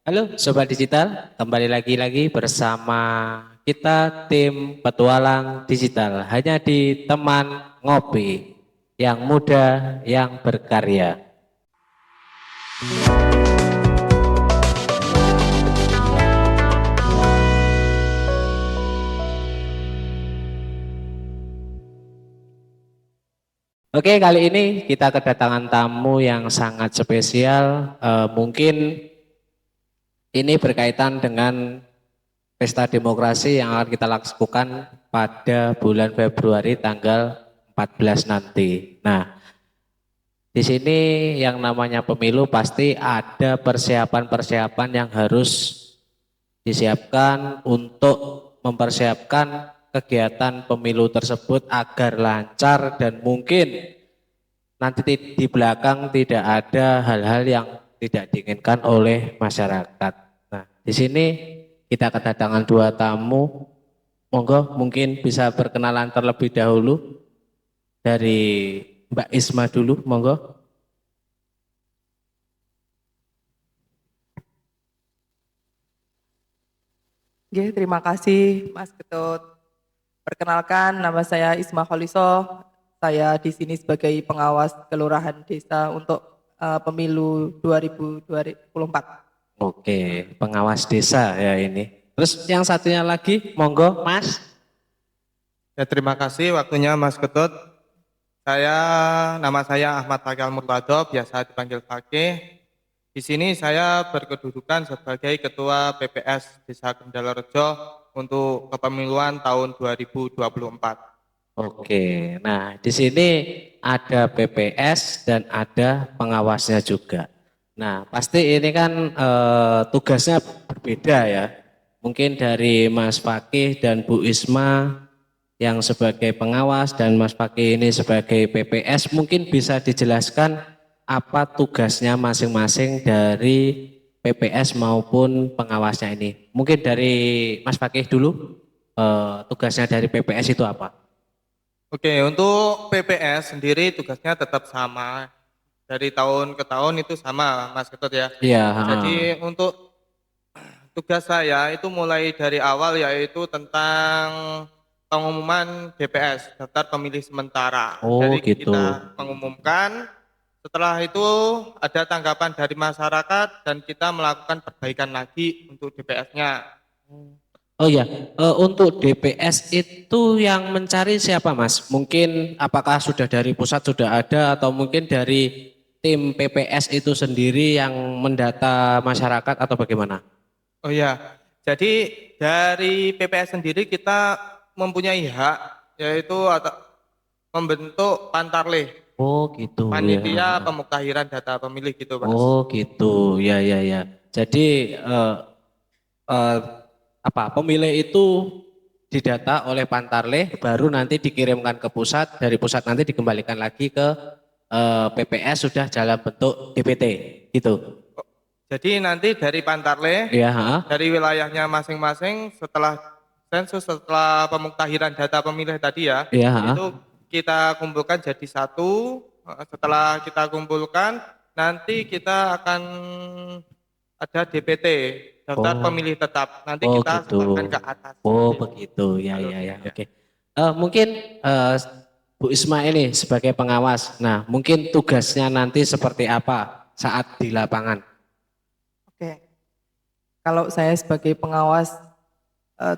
Halo Sobat Digital, kembali lagi bersama kita tim Petualang Digital hanya di teman ngopi yang muda yang berkarya. Oke, kali ini kita kedatangan tamu yang sangat spesial. Mungkin ini berkaitan dengan pesta demokrasi yang akan kita lakukan pada bulan Februari tanggal 14 nanti. Nah, di sini yang namanya pemilu pasti ada persiapan-persiapan yang harus disiapkan untuk mempersiapkan kegiatan pemilu tersebut agar lancar dan mungkin nanti di belakang tidak ada hal-hal yang tidak diinginkan oleh masyarakat. Nah, di sini kita kedatangan dua tamu. Monggo mungkin bisa perkenalan terlebih dahulu dari Mbak Isma dulu, monggo. Oke, terima kasih Mas Ketut. Perkenalkan, nama saya Isma Kholiso. Saya di sini sebagai pengawas Kelurahan Desa untuk pemilu 2024. Oke, pengawas desa ya ini. Terus yang satunya lagi, monggo Mas. Ya, terima kasih waktunya Mas Ketut. Nama saya Ahmad Fakil Murtado, biasa dipanggil Fakih. Di sini saya berkedudukan sebagai Ketua PPS Desa Kendala Rejo untuk kepemiluan tahun 2024. Oke, nah di sini ada PPS dan ada pengawasnya juga. Nah, pasti ini kan tugasnya berbeda ya. Mungkin dari Mas Fakih dan Bu Isma yang sebagai pengawas dan Mas Fakih ini sebagai PPS, mungkin bisa dijelaskan apa tugasnya masing-masing dari PPS maupun pengawasnya ini. Mungkin dari Mas Fakih dulu, tugasnya dari PPS itu apa? Oke, untuk PPS sendiri tugasnya tetap sama. Dari tahun ke tahun itu sama Mas Ketut ya. Iya, Jadi untuk tugas saya itu mulai dari awal yaitu tentang pengumuman DPS, daftar pemilih sementara. oh Jadi gitu. kita mengumumkan, setelah itu ada tanggapan dari masyarakat dan kita melakukan perbaikan lagi untuk DPS-nya. Oh ya, untuk DPS itu yang mencari siapa Mas? Mungkin apakah sudah dari pusat sudah ada atau mungkin dari tim PPS itu sendiri yang mendata masyarakat atau bagaimana? Oh ya, jadi dari PPS sendiri kita mempunyai hak yaitu membentuk pantarleh, Oh gitu ya. panitia pemuktahiran data pemilih gitu Mas. Oh gitu, ya ya ya. Jadi eh, apa pemilih itu didata oleh Pantarleh, baru nanti dikirimkan ke pusat, dari pusat nanti dikembalikan lagi ke PPS sudah dalam bentuk DPT gitu. Jadi nanti dari Pantarleh, Ya, ha? dari wilayahnya masing-masing setelah sensus, setelah pemuktahiran data pemilih tadi ya, Ya, ha? itu kita kumpulkan jadi satu. Setelah kita kumpulkan, nanti kita akan ada DPT, daftar Oh, pemilih tetap. Nanti oh kita gitu. sebarkan ke atas. Oh Seperti itu begitu, ya ya ya. alurnya ya. Oke. Mungkin Bu Isma ini sebagai pengawas. Nah, mungkin tugasnya nanti seperti apa saat di lapangan? Oke, kalau saya sebagai pengawas,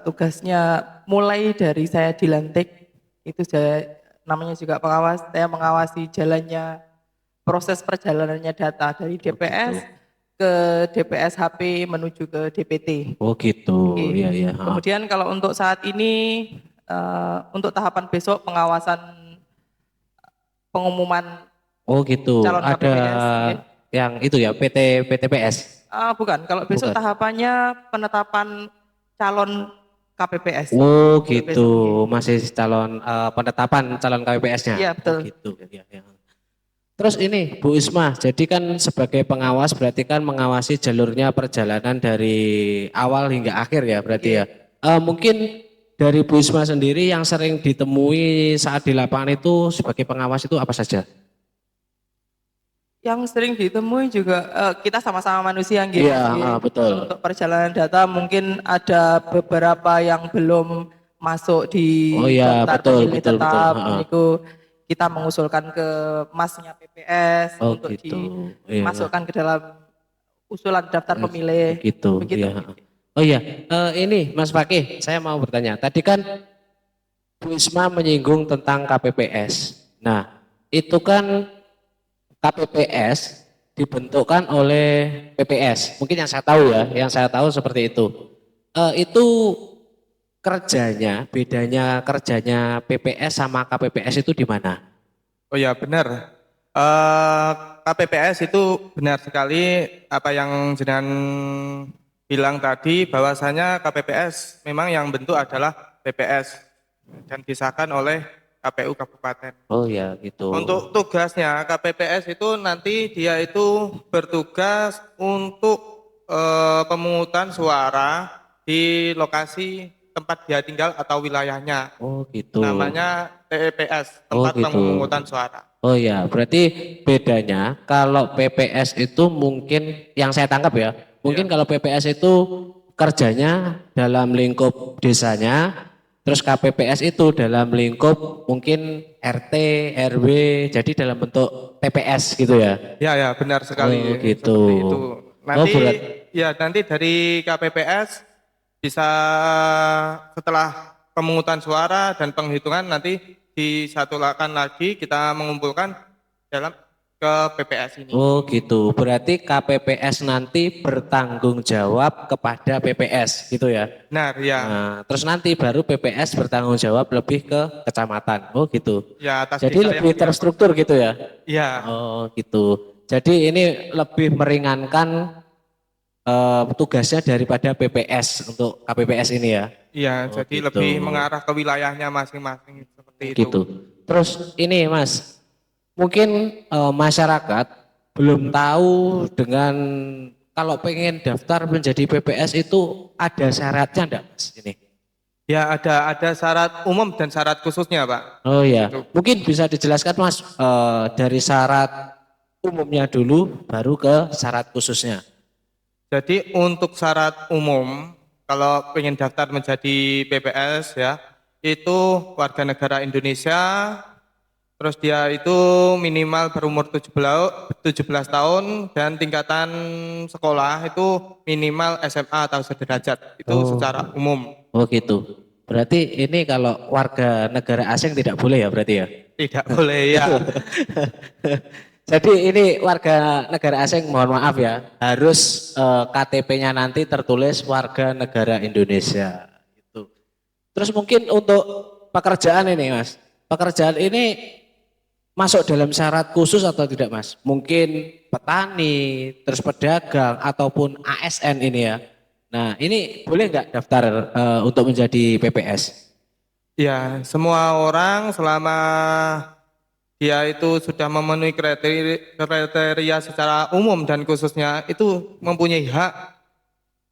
tugasnya mulai dari saya dilantik, itu saya namanya juga pengawas, saya mengawasi jalannya proses perjalanannya data dari DPS ke DPS HP menuju ke DPT. Oh gitu, Oke. ya ya. Ha. Kemudian kalau untuk saat ini, untuk tahapan besok pengawasan pengumuman Oh gitu, calon ada KPPS. Oke. yang itu ya PTPS. Bukan, kalau besok Bukan. tahapannya penetapan calon KPPS. Oh Kalau gitu, besok, oke. masih calon penetapan calon KPPS-nya. Iya Oh betul. gitu, ya, ya. Terus ini Bu Isma, jadi kan sebagai pengawas berarti kan mengawasi jalurnya perjalanan dari awal hingga akhir ya berarti Oke. ya. Mungkin dari Bu Isma sendiri yang sering ditemui saat di lapangan itu sebagai pengawas itu apa saja? Yang sering ditemui juga kita sama-sama manusia gitu. Iya, betul. Untuk perjalanan data mungkin ada beberapa yang belum masuk di Oh ya, daftar betul, pemilih betul, betul. tetap. Heeh. Niku kita mengusulkan ke masnya PPS Oh untuk gitu. Iya. dimasukkan ke dalam usulan daftar pemilih. Begitu. Begitu. Iya. Oh iya, ini Mas Fakih, saya mau bertanya. Tadi kan Bu Isma menyinggung tentang KPPS. Nah, itu kan KPPS dibentukkan oleh PPS. Mungkin yang saya tahu ya, yang saya tahu seperti itu. Itu kerjanya, bedanya kerjanya PPS sama KPPS itu di mana? Oh ya benar. KPPS itu benar sekali apa yang jenengan bilang tadi bahwasanya KPPS memang yang bentuk adalah PPS dan disahkan oleh KPU Kabupaten. Oh ya, gitu. Untuk tugasnya KPPS itu nanti dia itu bertugas untuk pemungutan suara di lokasi tempat dia tinggal atau wilayahnya. Oh gitu. Namanya TEPS, Oh tempat gitu. pemungutan suara. Oh ya, berarti bedanya kalau PPS itu mungkin yang saya tangkap ya, mungkin kalau PPS itu kerjanya dalam lingkup desanya, terus KPPS itu dalam lingkup mungkin RT, RW, jadi dalam bentuk TPS gitu ya. Ya ya benar sekali Oh gitu. seperti itu. Nanti berat. ya nanti dari KPPS bisa setelah pemungutan suara dan penghitungan nanti disatukan lagi kita mengumpulkan dalam ke PPS ini. Oh gitu, berarti KPPS nanti bertanggung jawab kepada PPS gitu ya. Benar ya. Nah, terus nanti baru PPS bertanggung jawab lebih ke kecamatan. Oh gitu. Ya atas Jadi desa lebih yang terstruktur gitu ya. ya. Oh gitu. Jadi ini lebih meringankan tugasnya daripada PPS untuk KPPS ini ya. Iya, Oh, jadi gitu. lebih mengarah ke wilayahnya masing-masing seperti itu. Gitu. Terus ini Mas, mungkin masyarakat belum tahu dengan kalau pengen daftar menjadi PPS itu ada syaratnya enggak Mas ini? Ya ada syarat umum dan syarat khususnya, Pak. Oh ya, Gitu. mungkin bisa dijelaskan Mas dari syarat umumnya dulu baru ke syarat khususnya. Jadi untuk syarat umum kalau ingin daftar menjadi PPS ya, itu warga negara Indonesia, terus dia itu minimal berumur 17 tahun dan tingkatan sekolah itu minimal SMA atau sederajat. Itu Oh, secara umum. oh gitu. Berarti ini kalau warga negara asing tidak boleh ya berarti ya? Tidak boleh ya. Jadi ini warga negara asing mohon maaf ya, harus KTP-nya nanti tertulis warga negara Indonesia. Gitu. Terus mungkin untuk pekerjaan ini Mas, pekerjaan ini masuk dalam syarat khusus atau tidak Mas? Mungkin petani, terus pedagang ataupun ASN ini ya. Nah ini boleh nggak daftar untuk menjadi PPS? Ya, semua orang selama dia itu sudah memenuhi kriteria secara umum dan khususnya itu mempunyai hak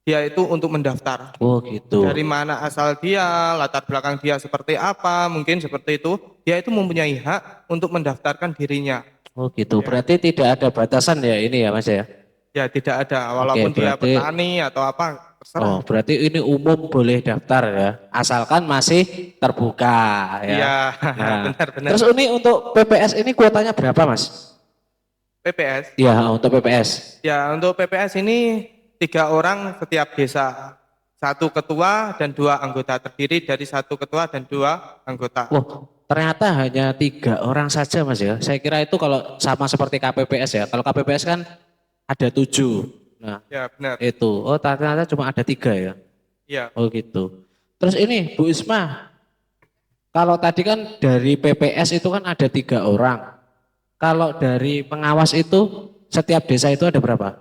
dia itu untuk mendaftar. Oh gitu. Dari mana asal dia, latar belakang dia seperti apa, mungkin seperti itu, dia itu mempunyai hak untuk mendaftarkan dirinya. Oh gitu. Berarti tidak ada batasan ya ini ya Mas ya? Ya tidak ada, walaupun dia berarti petani atau apa, terserah. berarti ini umum boleh daftar ya, asalkan masih terbuka ya. Iya, Nah, benar-benar. terus ini untuk PPS ini kuotanya berapa Mas? PPS. Ya untuk PPS. Ya, untuk PPS ini 3 orang setiap desa. 1 ketua dan 2 anggota, terdiri dari 1 ketua dan 2 anggota. Wah, ternyata hanya 3 orang saja Mas ya. Saya kira itu kalau sama seperti KPPS ya. Kalau KPPS kan ada 7. Nah Ya, benar. itu, oh ternyata cuma ada 3 ya. Ya. Oh gitu. Terus ini Bu Isma, kalau tadi kan dari PPS itu kan ada 3 orang. Kalau dari pengawas itu setiap desa itu ada berapa?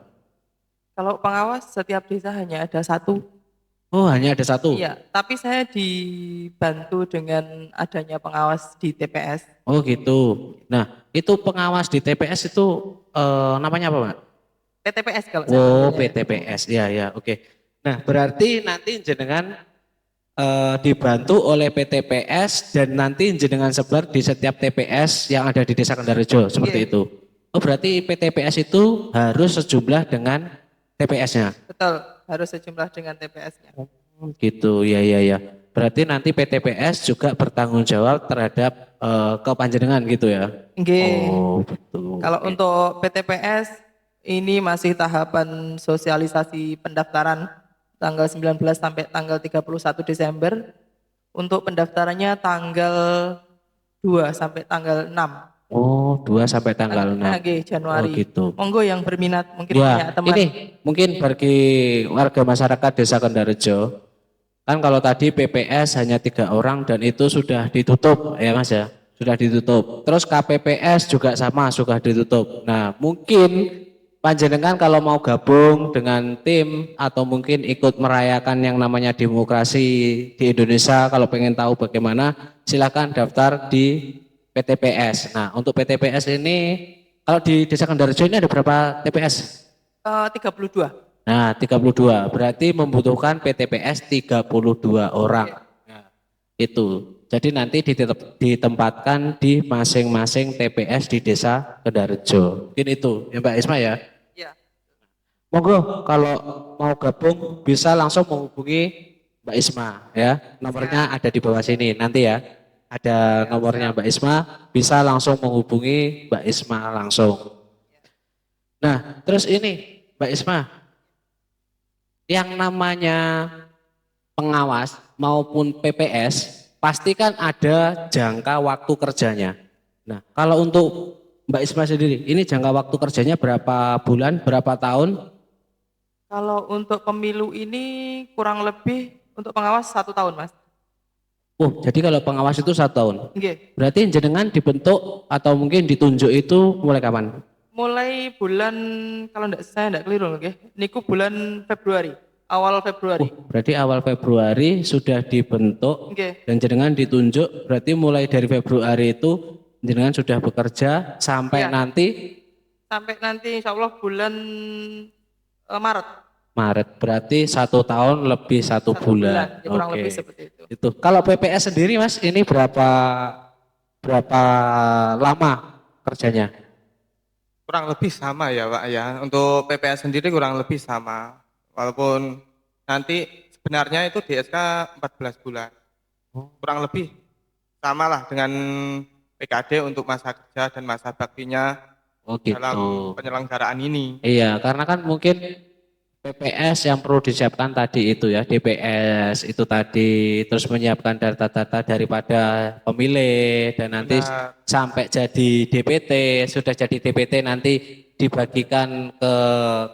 Kalau pengawas setiap desa hanya ada 1. Oh hanya ada 1. Iya, tapi saya dibantu dengan adanya pengawas di TPS. Oh gitu. Nah itu pengawas di TPS itu namanya apa Pak? PTPS kalau saya Oh panggilnya. PTPS, ya ya oke. Nah berarti nanti jenengan dibantu oleh PTPS dan nanti jenengan sebar di setiap TPS yang ada di Desa Kendarejo seperti Iya. itu. Oh berarti PTPS itu harus sejumlah dengan TPS-nya. Betul, harus sejumlah dengan TPS-nya. Gitu, ya. Berarti nanti PTPS juga bertanggung jawab terhadap kepanjenengan gitu ya. Nggih. Oh betul. Kalau Oke. untuk PTPS ini masih tahapan sosialisasi pendaftaran tanggal 19 sampai tanggal 31 Desember. Untuk pendaftarannya tanggal 2 sampai tanggal 6. Oh 2 sampai tanggal 6. Nggih, Oh Januari. gitu. Monggo yang berminat mungkin punya Ya, teman. ini mungkin bagi warga masyarakat Desa Kendarejo, kan kalau tadi PPS hanya 3 orang dan itu sudah ditutup ya Mas ya, sudah ditutup. Terus KPPS juga sama, sudah ditutup. Nah, mungkin panjenengan kalau mau gabung dengan tim atau mungkin ikut merayakan yang namanya demokrasi di Indonesia, kalau pengen tahu bagaimana, silakan daftar di PTPS. Nah, untuk PTPS ini kalau di Desa Kendarejo ini ada berapa TPS? 32. Nah, 32. Berarti membutuhkan PTPS 32 orang. Nah, itu. Jadi nanti ditempatkan di masing-masing TPS di Desa Kendarejo. Mungkin itu ya Mbak Isma ya. Ya. Monggo kalau mau gabung bisa langsung menghubungi Mbak Isma ya. Nomornya ada di bawah sini nanti ya. Ada nomornya Mbak Isma, bisa langsung menghubungi Mbak Isma langsung. Nah, terus ini Mbak Isma, yang namanya pengawas maupun PPS pasti kan ada jangka waktu kerjanya. Nah, kalau untuk Mbak Isma sendiri, ini jangka waktu kerjanya berapa bulan, berapa tahun? Kalau untuk pemilu ini kurang lebih untuk pengawas 1 tahun, Mas. Oh, jadi kalau pengawas itu 1 tahun. Nggih. Berarti jenengan dibentuk atau mungkin ditunjuk itu mulai kapan? Mulai bulan kalau saya enggak keliru nggih. Niku bulan Februari, awal Februari. Berarti awal Februari sudah dibentuk Nggih. dan jenengan ditunjuk. Berarti mulai dari Februari itu jenengan sudah bekerja sampai Iya. nanti Sampai nanti insya Allah bulan Maret. Maret. Berarti 1 tahun lebih 1 bulan. Ya, kurang Oke. lebih seperti itu. Itu. Kalau PPS sendiri Mas, ini berapa lama kerjanya? Kurang lebih sama ya Pak ya. Untuk PPS sendiri kurang lebih sama. Walaupun nanti sebenarnya itu di SK 14 bulan. Kurang lebih sama lah dengan PKD untuk masa kerja dan masa baktinya Oh gitu. dalam penyelenggaraan ini. Iya, karena kan mungkin PPS yang perlu disiapkan tadi itu ya, DPS itu tadi, terus menyiapkan data-data daripada pemilih dan nanti Benar. sampai jadi DPT, sudah jadi DPT nanti dibagikan ke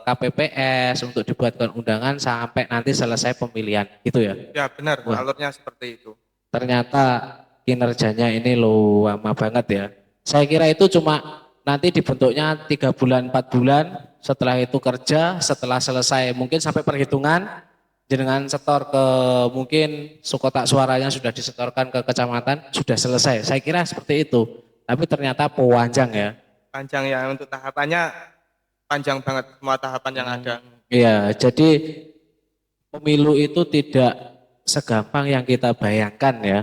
KPPS untuk dibuatkan undangan sampai nanti selesai pemilihan, gitu ya. Ya benar, Wah. alurnya seperti itu. Ternyata kinerjanya ini lama banget ya. Saya kira itu cuma nanti dibentuknya 3 bulan, 4 bulan, setelah itu kerja, setelah selesai mungkin sampai perhitungan, jenengan setor ke mungkin kotak suaranya sudah disetorkan ke kecamatan, sudah selesai. Saya kira seperti itu, tapi ternyata panjang ya. Panjang ya, untuk tahapannya panjang banget semua tahapan yang ada. Iya, jadi pemilu itu tidak segampang yang kita bayangkan ya.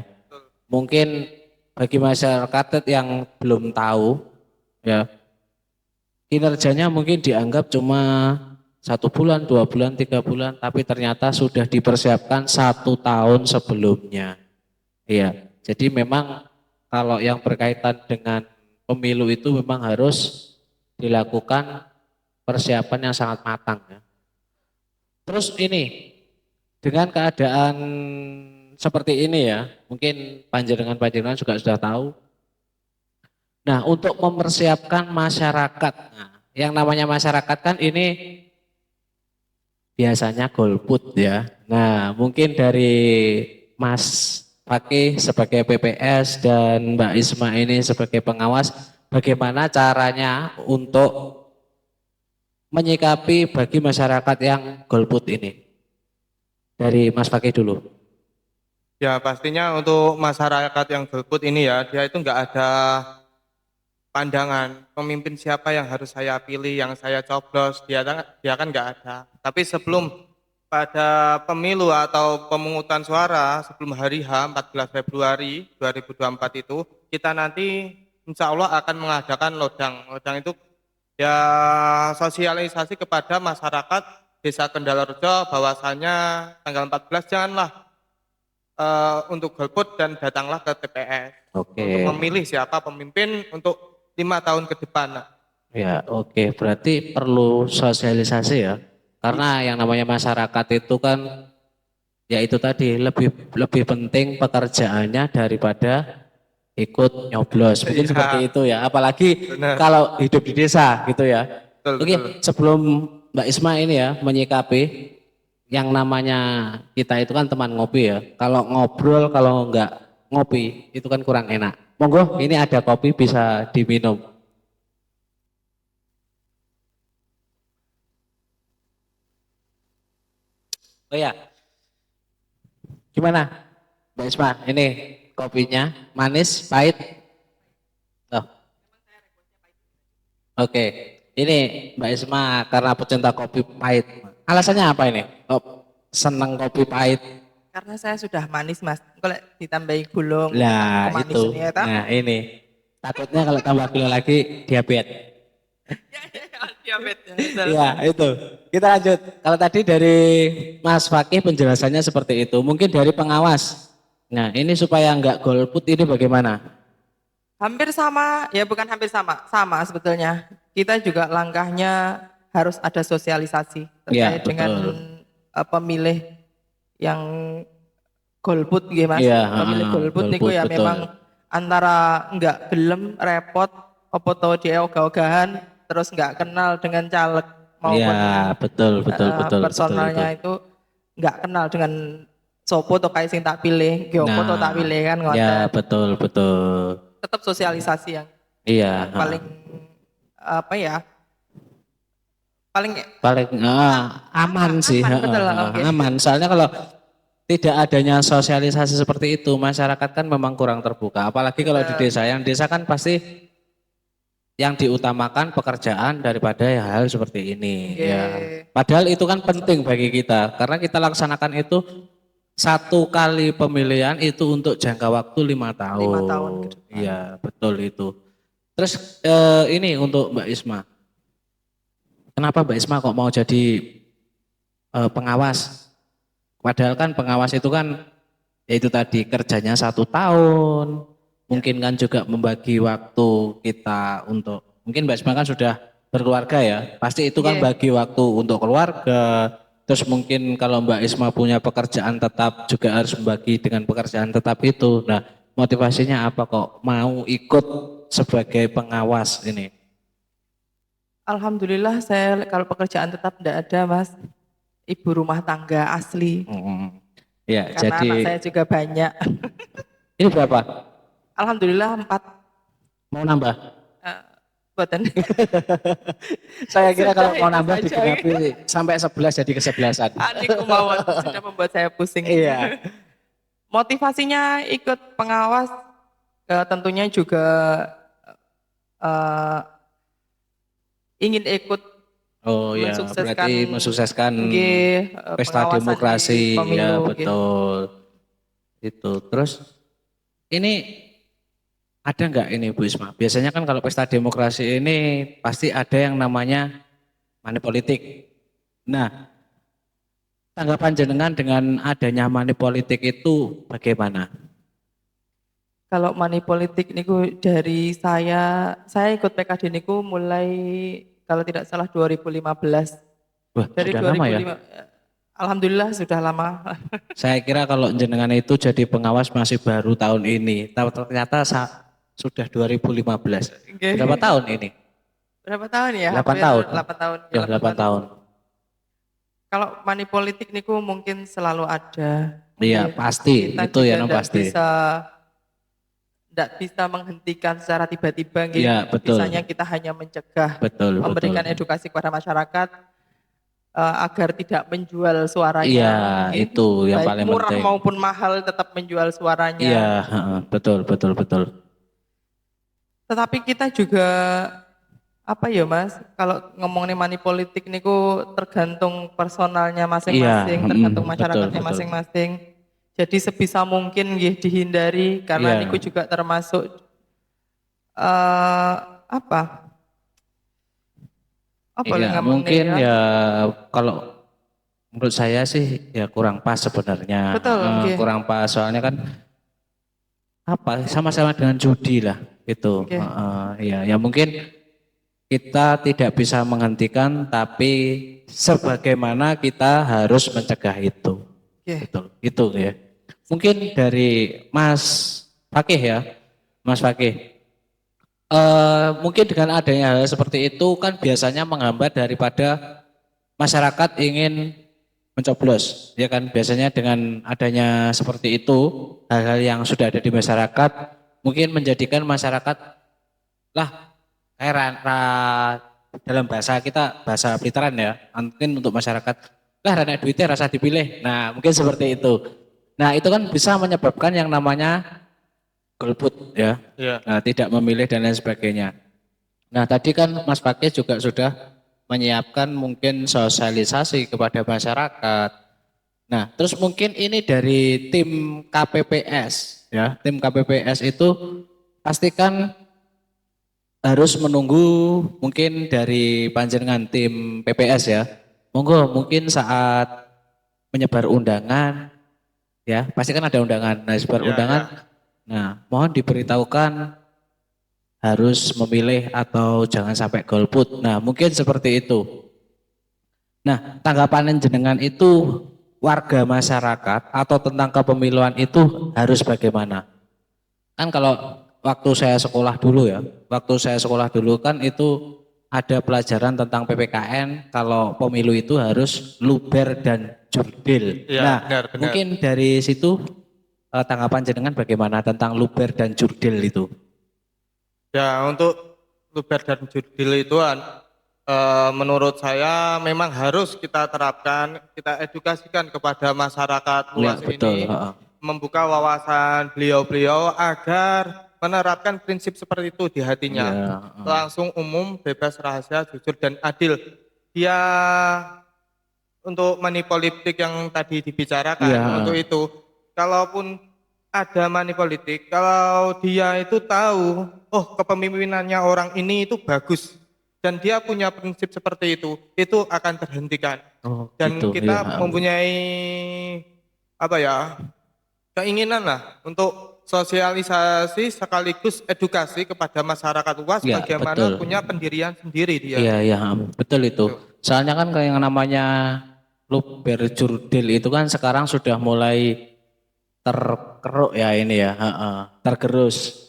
Mungkin bagi masyarakat yang belum tahu ya, kinerjanya mungkin dianggap cuma 1 bulan, 2 bulan, 3 bulan, tapi ternyata sudah dipersiapkan 1 tahun sebelumnya. Iya, jadi memang kalau yang berkaitan dengan pemilu itu memang harus dilakukan persiapan yang sangat matang ya. Terus ini dengan keadaan seperti ini ya, mungkin panjenengan juga sudah tahu. Nah, untuk mempersiapkan masyarakat, nah, yang namanya masyarakat kan ini biasanya golput ya. Nah, mungkin dari Mas Fakih sebagai PPS dan Mbak Isma ini sebagai pengawas, bagaimana caranya untuk menyikapi bagi masyarakat yang golput ini? Dari Mas Fakih dulu. Ya pastinya untuk masyarakat yang golput ini ya, dia itu nggak ada pandangan pemimpin siapa yang harus saya pilih, yang saya coblos, dia kan nggak ada. Tapi sebelum pada pemilu atau pemungutan suara, sebelum hari H 14 Februari 2024 itu, kita nanti insya Allah akan mengadakan lodang. Lodang itu Ya, sosialisasi kepada masyarakat Desa Kendalarejo bahwasanya tanggal 14 janganlah untuk golput dan datanglah ke TPS untuk Oke. memilih siapa pemimpin untuk 5 tahun ke depan. Ya, oke. Berarti perlu sosialisasi ya. Karena yang namanya masyarakat itu kan ya itu tadi lebih lebih penting pekerjaannya daripada ikut nyoblos. Mungkin seperti Iya, itu ya. Apalagi benar. kalau hidup di desa gitu ya. Betul, betul. Oke, sebelum Mbak Isma ini ya menyikapi yang namanya kita itu kan teman ngopi ya. Kalau ngobrol kalau enggak ngopi itu kan kurang enak. Monggo, ini ada kopi bisa diminum. Oh ya, gimana Mbak Isma? Ini kopinya manis, pahit. Oh, oke. Ini Mbak Isma karena pecinta kopi pahit. Alasannya apa ini? Oh, senang kopi pahit. Karena saya sudah manis mas, kalau ditambahi gulung Lah manis itu. ini ya tak? Nah ini. Takutnya kalau tambah gula lagi diabetes. Diabetes. Iya itu. Kita lanjut. Kalau tadi dari Mas Fakih penjelasannya seperti itu. Mungkin dari pengawas. Nah ini supaya nggak golput ini bagaimana? Hampir sama, ya bukan hampir sama, sama sebetulnya. Kita juga langkahnya harus ada sosialisasi Iya terkait dengan betul. pemilih yang golput gitu mas. Iya, Pemilih golput niku golput ya betul. memang antara enggak gelem, repot, apa tau dia ogah-ogahan, terus enggak kenal dengan caleg Iya maupun betul betul betul betul itu. personalnya itu enggak kenal dengan sopo to kae sing tak pilih, gyopo to tak Nah pilih kan ya ngoten. betul betul. Tetap sosialisasi yang Iya. paling apa ya? Paling Paling aman sih, aman betul oke. aman. Soalnya kalau tidak adanya sosialisasi seperti itu, masyarakat kan memang kurang terbuka. Apalagi kalau di Betul. desa, yang desa kan pasti yang diutamakan pekerjaan daripada hal seperti ini. Oke. Ya, padahal itu kan penting bagi kita, karena kita laksanakan itu satu kali pemilihan itu untuk jangka waktu 5 tahun ke tahun. depan. Iya, betul itu. Terus ini untuk Mbak Isma, kenapa Mbak Isma kok mau jadi pengawas? Padahal kan pengawas itu kan ya itu tadi kerjanya 1 tahun, mungkin kan juga membagi waktu kita untuk, mungkin Mbak Isma kan sudah berkeluarga ya, pasti itu kan Nggih. bagi waktu untuk keluarga, terus mungkin kalau Mbak Isma punya pekerjaan tetap juga harus membagi dengan pekerjaan tetap itu. Nah motivasinya apa kok mau ikut sebagai pengawas ini? Alhamdulillah saya kalau pekerjaan tetap tidak ada mas. Ibu rumah tangga asli. Hmm. Ya Karena jadi anak saya juga banyak. ini berapa? Alhamdulillah 4. Mau nambah? Buatan. Saya kira Sudah kalau mau itu nambah saja. digenapi sampai 11 jadi ke-11-an. Adik kemauan sudah membuat saya pusing. Iya. Motivasinya ikut pengawas tentunya juga eh, ingin ikut Oh ya, mensukseskan berarti mensukseskan pesta pengawasan di demokrasi, ya pemilu. Nggih. betul. Itu. Terus ini ada nggak ini Bu Isma? Biasanya kan kalau pesta demokrasi ini pasti ada yang namanya money politik. Nah, tanggapan jenengan dengan adanya money politik itu bagaimana? Kalau money politik niku dari saya ikut PKD niku mulai kalau tidak salah 2015. Wah, Dari sudah lama ya? 2005, alhamdulillah sudah lama. Saya kira kalau jenengan itu jadi pengawas masih baru tahun ini. Ternyata sudah 2015. Oke. Berapa tahun ini? Berapa tahun ya? 8 Hampir tahun. 8 tahun. Ya, 8 tahun. Kalau money politik niku mungkin selalu ada. Iya, Mungkin pasti. kita Itu juga ya, no, pasti. tidak bisa menghentikan secara tiba-tiba. Iya, betul. Bisanya kita hanya mencegah, Betul, memberikan betul. edukasi kepada masyarakat agar tidak menjual suaranya. Iya, Mungkin itu yang baik paling murah penting. maupun mahal tetap menjual suaranya. Iya, betul, betul, betul. Tetapi kita juga apa ya mas, kalau ngomongin money politik niku tergantung personalnya masing-masing, Iya, tergantung betul, masyarakatnya betul. masing-masing. Jadi sebisa mungkin nggih dihindari karena Iya. niku juga termasuk apa Oh, boleh Ya, ngomong nih mungkin ya. ya kalau menurut saya sih ya kurang pas sebenarnya. Betul, nggih. Kurang pas soalnya kan apa sama-sama dengan judi lah itu. Nggih. Ya, ya mungkin kita tidak bisa menghentikan tapi sebagaimana kita harus mencegah itu. Nggih. Betul. Itu ya. Mungkin dari Mas Fakih ya. Mas Fakih. Mungkin dengan adanya hal seperti itu kan biasanya menghambat daripada masyarakat ingin mencoblos, ya kan biasanya dengan adanya seperti itu hal-hal yang sudah ada di masyarakat mungkin menjadikan masyarakat lah heran dalam bahasa kita bahasa Blitheran ya mungkin untuk masyarakat lah rana duitnya rasa dipilih, nah mungkin seperti itu, nah itu kan bisa menyebabkan yang namanya golput ya, Ya. nah, tidak memilih dan lain sebagainya. Nah tadi kan Mas Fakih juga sudah menyiapkan mungkin sosialisasi kepada masyarakat. Nah terus mungkin ini dari tim KPPS ya, tim KPPS itu pastikan harus menunggu mungkin dari panjenengan tim PPS ya. Monggo mungkin saat menyebar undangan ya, pasti kan ada undangan. Nah sebar Ya, undangan, ya. nah mohon diberitahukan harus memilih atau jangan sampai golput. Nah, mungkin seperti itu. Nah, tanggapan jenengan itu warga masyarakat atau tentang kepemiluan itu harus bagaimana? Kan kalau waktu saya sekolah dulu ya, waktu saya sekolah dulu kan itu ada pelajaran tentang PPKN kalau pemilu itu harus luber dan jurdil. Iya, Nah, benar-benar. mungkin dari situ tanggapan jenengan bagaimana tentang luber dan jurdil itu? Ya, untuk luber dan jurdil itu menurut saya memang harus kita terapkan, kita edukasikan kepada masyarakat Ya, luas betul. ini, membuka wawasan beliau-beliau agar menerapkan prinsip seperti itu di hatinya. Ya, Langsung umum, bebas, rahasia, jujur, dan adil. Dia untuk money politik yang tadi dibicarakan, ya, untuk itu, kalaupun ada money politik, kalau dia itu tahu, oh kepemimpinannya orang ini itu bagus, dan dia punya prinsip seperti itu akan terhentikan. oh Dan gitu. Ya, kita mempunyai apa ya, keinginan lah untuk sosialisasi sekaligus edukasi kepada masyarakat luas ya bagaimana betul. punya pendirian sendiri dia. Iya, iya, betul itu. Tuh. Soalnya kan kayak yang namanya luber jurdil itu kan sekarang sudah mulai terkeruk ya ini ya, tergerus.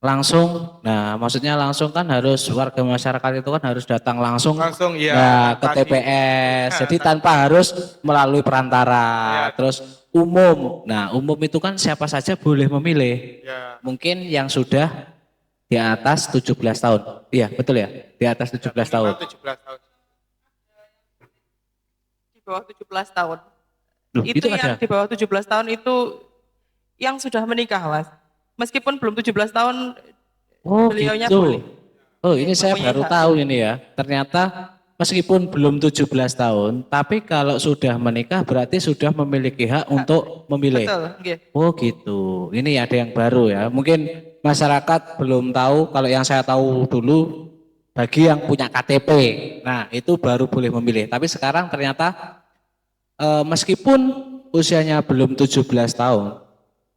Langsung, nah maksudnya langsung kan harus warga masyarakat itu kan harus datang langsung Langsung ya nah, ke tadi. TPS. Jadi tanpa harus melalui perantara. Ya. Terus umum. Nah, umum itu kan siapa saja boleh memilih. Ya. Mungkin yang sudah di atas 17 tahun. Iya, betul ya? Di atas 17 tahun. Minimal 17 tahun. Di bawah 17 tahun. Loh, Itu itu yang ada. di bawah 17 tahun itu yang sudah menikah, Mas. Meskipun belum 17 tahun, Oh, beliaunya gitu. boleh. Oh, ini saya Mempunyai baru hak tahu pilih. ini ya. Ternyata meskipun belum 17 tahun, tapi kalau sudah menikah berarti sudah memiliki hak untuk memilih. Betul, nggih. Oh, gitu. Ini ada yang baru ya. Mungkin masyarakat belum tahu, kalau yang saya tahu dulu bagi yang punya KTP. Nah, itu baru boleh memilih. Tapi sekarang ternyata meskipun usianya belum 17 tahun,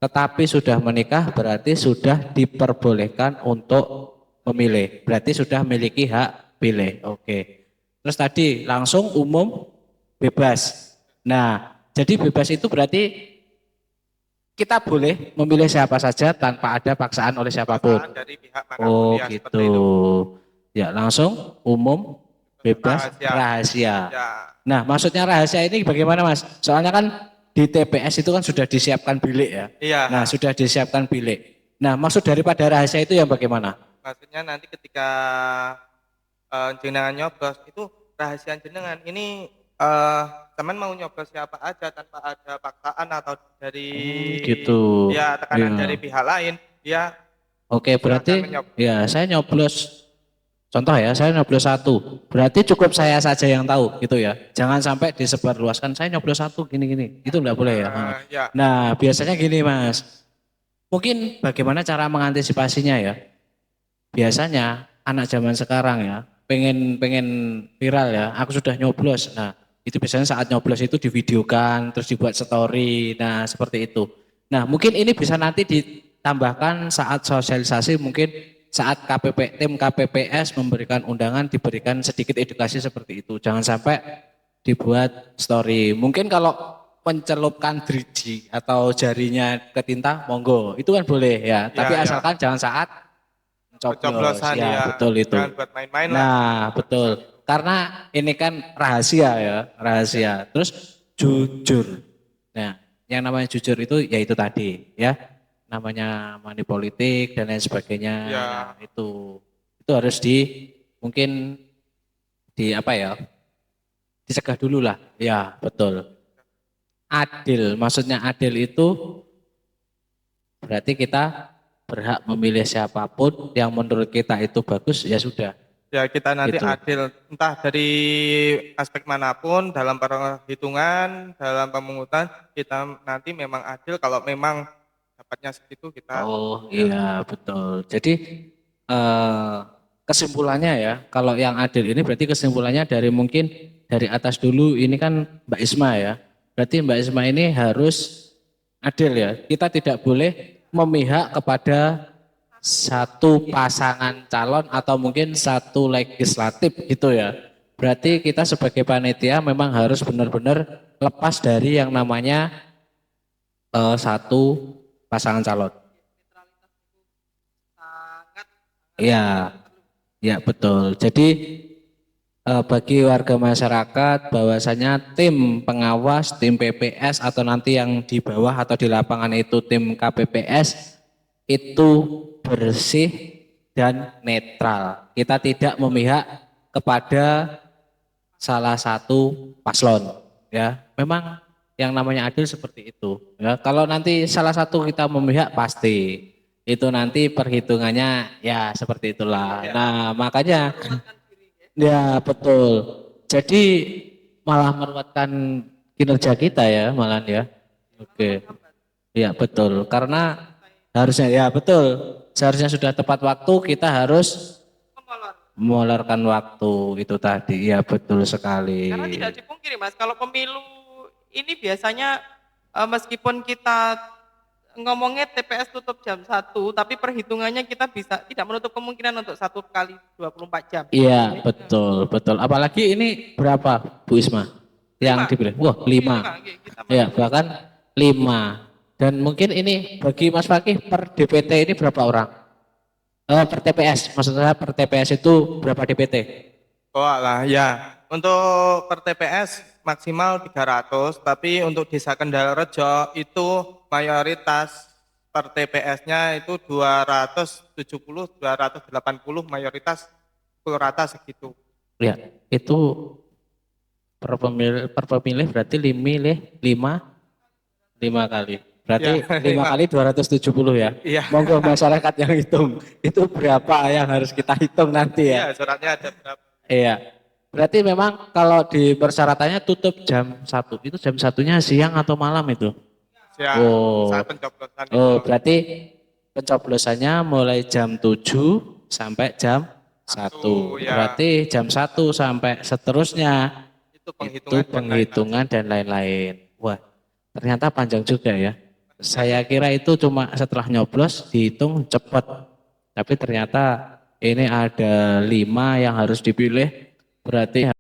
tetapi sudah menikah berarti sudah diperbolehkan untuk memilih. Berarti sudah memiliki hak pilih. Oke. Terus tadi langsung umum bebas. Nah, jadi bebas itu berarti kita boleh memilih siapa saja tanpa ada paksaan oleh siapapun. Paksaan dari pihak manapun Oh, ya, seperti gitu. itu. Ya, langsung umum bebas rahasia. Ya. Nah, maksudnya rahasia ini bagaimana, Mas? Soalnya kan di TPS itu kan sudah disiapkan bilik ya. Iya. Nah, sudah disiapkan bilik. Nah, maksud daripada rahasia itu yang bagaimana? Maksudnya nanti ketika jenengan nyoblos itu rahasia jenengan ini teman mau nyoblos siapa aja tanpa ada paksaan atau dari Gitu. ya tekanan Iya. dari pihak lain ya. Oke, berarti ya saya nyoblos. Contoh ya, saya nyoblos 1. Berarti cukup saya saja yang tahu gitu ya. Jangan sampai disebarluaskan saya nyoblos 1 gini-gini. Itu enggak boleh ya. Ya. Nah, biasanya gini, Mas. Mungkin bagaimana cara mengantisipasinya ya? Biasanya anak zaman sekarang ya, pengen pengen viral ya, aku sudah nyoblos. Nah, itu biasanya saat nyoblos itu divideokan, terus dibuat story. Nah, seperti itu. Nah, mungkin ini bisa nanti ditambahkan saat sosialisasi, mungkin saat tim KPPS memberikan undangan, diberikan sedikit edukasi seperti itu. Jangan sampai dibuat story. Mungkin kalau mencelupkan driji atau jarinya ke tinta, monggo. Itu kan boleh ya. Tapi Ya, ya. asalkan jangan saat mencoblos. Pencoblosan Ya, ya. betul itu. Jangan buat main-main lah. Nah, betul. Karena ini kan rahasia ya, rahasia. Terus jujur. Nah, yang namanya jujur itu ya itu tadi ya. Namanya money politik dan lain sebagainya. Ya. Nah, itu harus mungkin di apa ya? Dicegah dulu lah. Ya, betul. Adil, maksudnya adil itu berarti kita berhak memilih siapapun yang menurut kita itu bagus, ya sudah. Ya, kita nanti Gitu. adil entah dari aspek manapun dalam perhitungan, dalam pemungutan kita nanti memang adil kalau memang dapatnya segitu kita. Oh iya betul. Jadi eh, kesimpulannya ya, kalau yang adil ini berarti kesimpulannya dari mungkin dari atas dulu ini kan Mbak Isma ya. Berarti Mbak Isma ini harus adil ya. Kita tidak boleh memihak kepada satu pasangan calon atau mungkin satu legislatif gitu ya. Berarti kita sebagai panitia memang harus benar-benar lepas dari yang namanya satu pasangan calon. Iya, ya betul. Jadi bagi warga masyarakat bahwasanya tim pengawas, tim PPS atau nanti yang di bawah atau di lapangan itu tim KPPS itu bersih dan netral. Kita tidak memihak kepada salah satu paslon. Ya, memang yang namanya adil seperti itu. Ya, kalau nanti salah satu kita memihak pasti itu nanti perhitungannya ya seperti itulah. Nah, makanya ya betul. Jadi malah meruatkan kinerja kita ya malah ya. Oke. Ya betul. Karena harusnya ya betul. Seharusnya sudah tepat waktu kita harus melolorkan waktu itu tadi. Ya betul sekali. Karena tidak dipungkiri Mas, kalau pemilu ini biasanya meskipun kita ngomongnya TPS tutup jam 1, tapi perhitungannya kita bisa tidak menutup kemungkinan untuk 1 kali 24 jam. Iya betul betul. Apalagi ini berapa Bu Isma yang 5. dipilih? Wah 5. Kita Ya bahkan 5. Dan mungkin ini bagi Mas Fakih per DPT ini berapa orang? Per TPS, maksud saya per TPS itu berapa DPT? Oh lah ya, untuk per TPS maksimal 300, tapi untuk Desa Kendalrejo itu mayoritas per TPS-nya itu 270, 280 mayoritas pukul rata segitu. Ya, itu per pemilih berarti 5 kali. Berarti Ya, 5 kali 270 ya. Iya. Monggo masyarakat yang hitung. Itu berapa yang harus kita hitung nanti ya. Iya, suratnya ada berapa? Iya. Berarti memang kalau di persyaratannya tutup jam 1. Itu jam 1-nya siang atau malam itu? Ya, Oh. saat pencoblosan Oh, itu. berarti pencoblosannya mulai jam 7 sampai jam 1. Ya. Berarti jam 1 sampai seterusnya Itu itu penghitungan dan lain-lain. Wah, ternyata panjang juga ya. Saya kira itu cuma setelah nyoblos dihitung cepat. Tapi ternyata ini ada 5 yang harus dipilih. Berarti